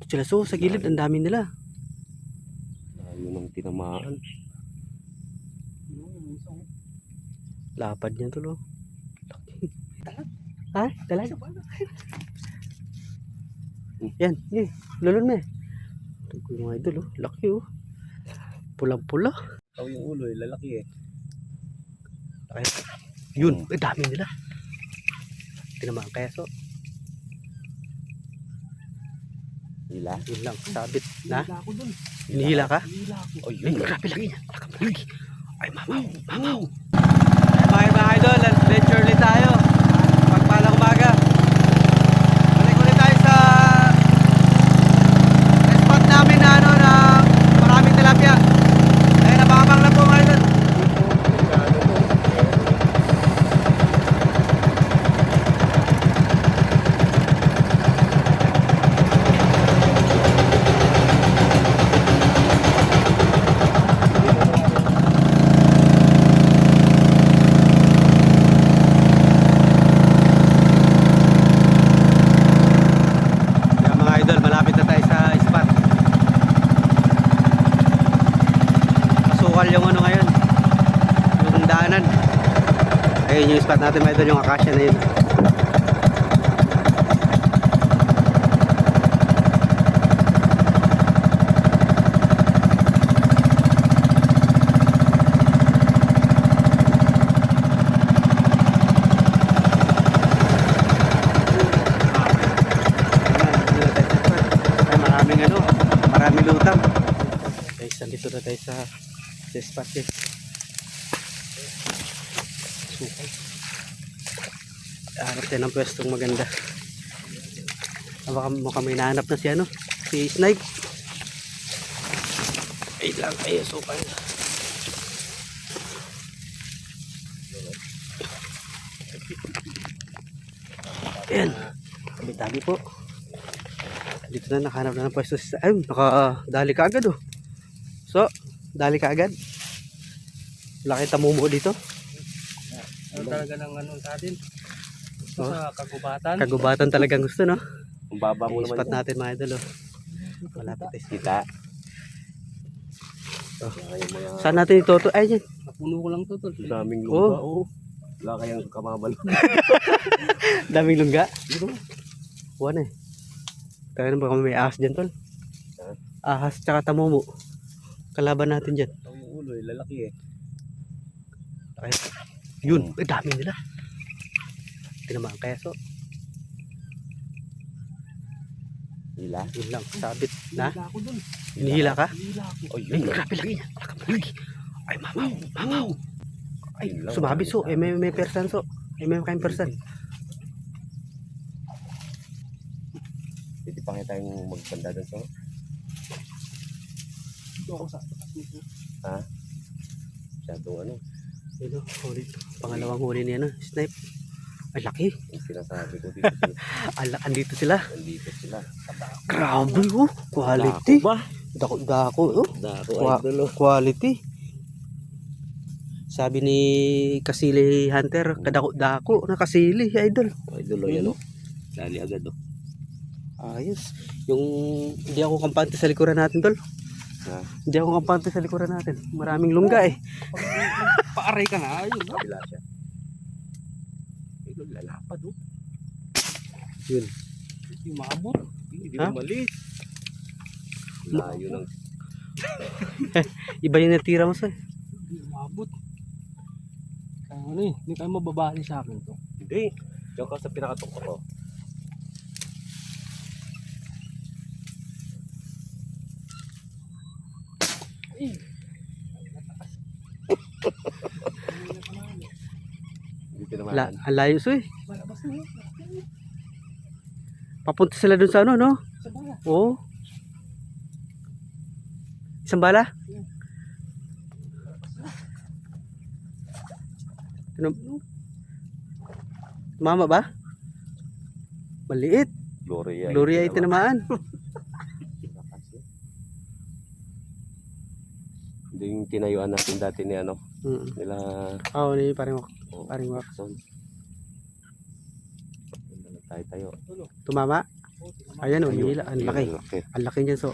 Sila so sa gilid, ang dami nila. Ayun ang tinamaan. Lapad niya to, lo. Ha? Talag? Yan, lulun na eh. Ito yung mga idol, oh. Laki, oh. Pulang-pula. Ikaw yung ulo, lalaki eh. Ay, yun, dami nila. Tinamaan kaya so. Hila? Yun lang, sabit na. Hila ako dun. Hinihila ka? Hila ako. Oh, Ay, yun. grabe laki niya. Laki. Ay, mamaw, mamaw. Ay, mga idol, adventure ulit tayo. Pagpalang umaga. Balik ulit tayo sa spot namin na ano, na maraming tilapia. Ay, nababang lang po mga idol. Yung ano ngayon, yung daanan. Ayun yung spot natin, mga idol, yung akasya na yun. Ay, maraming ano, maraming lutang. Guys, nandito na tayo sa spot eh. Sukay. Hanap tayo ng pwestong maganda. Baka mukhang may nahanap na si ano, si Snipe. Ay lang kayo, sukay. Ayan. Tabi-tabi po. Dito na, nakahanap na ng pwesto. Ayun, nakadali ka agad, oh. So, dali ka agad. Laki tamumo dito. Ano talaga ng ano sa atin? Gusto sa kagubatan. Kagubatan talagang gusto, no? Ang baba mo naman. Spot natin, mga idol, oh. Malapit tayo. Kita. Oh. Saan natin ito? Ay, yan. Napuno ko lang to, tol. Daming lungga, lungga, oh. Wala kayang kamabal. Daming lungga. Dito. Buwan eh. Tayo na ba kami may ahas dyan, tol? Ahas tsaka tamumo. Kalaban natin dyan. Ikaw yung ulo, lalaki eh. Ay, yun, dami nila. Tinamaan kaya so. Hila? Yun lang, sabit na. Hila ako dun. Hinihila ka? Hila ako. Oh, Ay, yun. grabe laki niya. Laki. Ay, mamaw, mamaw. Ay, Yun lang, sumabit so. May persan so. May kain persan. Pwede pa nga tayong magpanda doon so. Dito ako sa taas nito. Ha? Masyadong ano. Yun o, huli. Pangalawang huli niya na, Snipe. Ay, laki. Yung sinasabi ko dito sila. Andito sila. Nandito sila. Grabe, oh. Quality. Dako ba? Dako, oh. Dako, idol, oh. Quality. Sabi ni Kasili Hunter, kadako-dako na kasili, idol. Idol, oh, yan, oh. Dali agad, oh. Ayos. Yung hindi ako kampante sa likuran natin, tol. Ha? Hindi ako kampante sa likuran natin. Maraming lungga eh. Paaray ka na, ayun, oh. Bila siya. Idol, lalapad, oh. Yun. Hindi maabot. Hindi Ha? umalis. Layo ng... Iba yung natira mo sa. Hindi maabot. Kaya ano eh, hindi kayo mababali sa akin to. Hindi. Diyan ka sa pinakatok ko. Dito naman. Ang layo so eh. Malabas na yun. Papunta sila dun sa ano, no? Sa bala. Oo. Isang bala? Ano? Mama ba? Maliit. Gloria. Gloria ay tinamaan. Hindi yung tinayuan natin dati ni ano. Nila. Oo, ni paring Watson. Tayo. tumama. Ayan o, hila. Ang laki. Ang laki. Ang laki niyan so.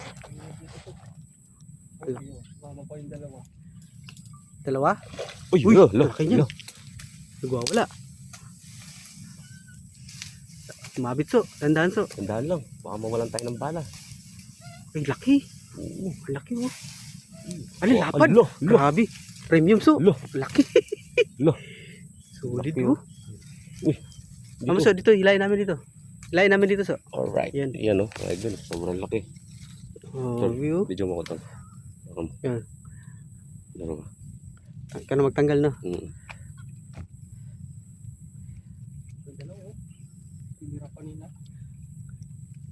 Mama pa yung dalawa. Dalawa? Uy, Uy, lo, laki niyan. Nagwawala. Tumabit so. Tandaan so. Tandaan lang. Baka mawalan tayo ng bala. Ay, laki. Oo. Ang laki oh. Alin, lapad. Lo, lo. Grabe. Premium so. Lo. Laki. Lo. Solid Laki, oh. Uy. Ano so, dito. Hilahin namin dito. Hilahin namin dito so. Alright. Yan. Yan o. Idol. Sobrang laki. Oh, view. Video mo ko ito. Yan. Laro ba? Huwag ka na magtanggal na.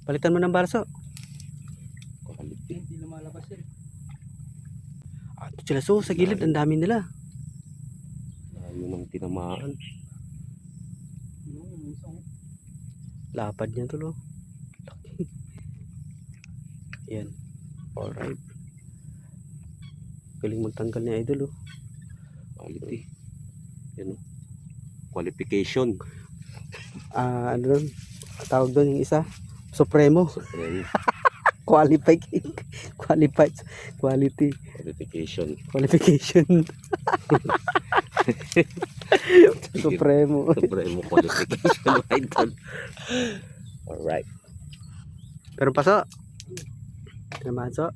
Palitan mo ng barso. Quality. Hindi lumalabas yan. Ah, ito sila so. Sa gilid. Ang dami nila. Ayaw ng tinamaan. Yung isa, oh. Lapad niya to lo. Laki. Yan. Alright. Galing magtanggal ni Idol oh. Quality. Yan o. Qualification. Ah, ano doon? Tawag doon yung isa. Supremo. Supreme. Qualified. Qualified. Quality. Qualification. Qualification. Supremo. Supreme qualification. Idol. Alright. Pero paso. Tinamaan so.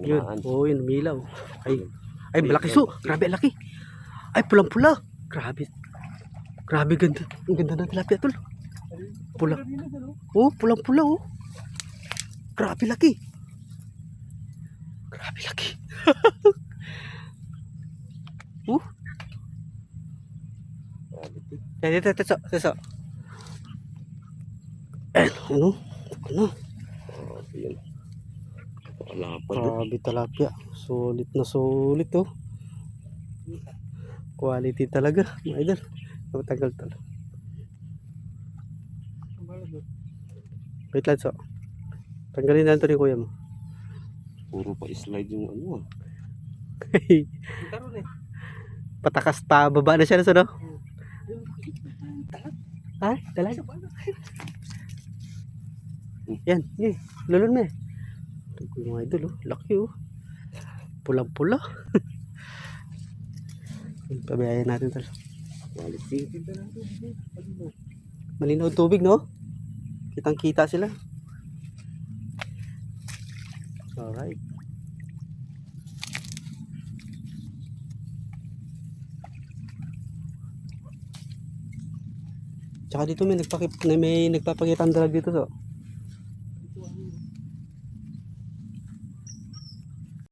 Yun. Tinamaan. Oo, yun. Umilaw. Ay, malaki so. Grabe, laki. Ay, pulang-pula. Grabe. Grabe, ganda. Ang ganda ng tilapia, tol. Pula. Oh, pulang-pula, oh. Grabe, laki. Grabe, laki. Quality. Dito, so. Ano? Ano? Grabe yun. Kalapad. Grabe tilapia. Sulit na sulit, oh. Quality talaga, mga idol. Matagal to. Wait lang, so. Tanggalin na ito ni kuya mo. Puro pa slide yung ano ah. Karoon eh. Patakas ta, baba na siya na so, no? Ha? Dalag? Yan, yun. Lulun mo eh. Ito yung mga idol, oh. Laki, oh. Pulang-pula. Pabayayan natin tal. Quality. Malinaw tubig, no? Kitang-kita sila. Alright. Tsaka dito may nagpapakita ang dalag dito so.